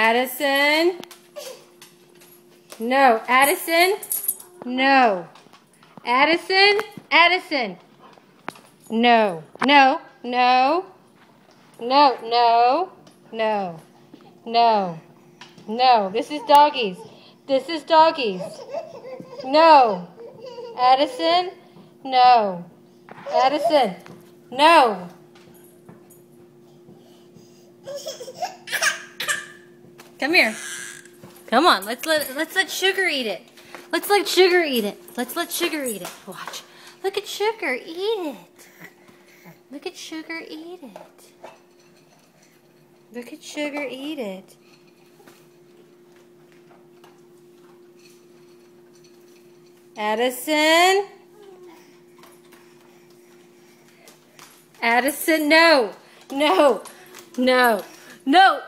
Addison. No. Addison. No. Addison. Addison. No. No. No. No. No. No. No. No. This is doggies. This is doggies. No. Addison. No. Addison. No. Come here. Come on. Let's let Sugar eat it. Let's let Sugar eat it. Let's let Sugar eat it. Watch. Look at Sugar eat it. Look at Sugar eat it. Look at Sugar eat it. Addison. Addison, no. No. No. No.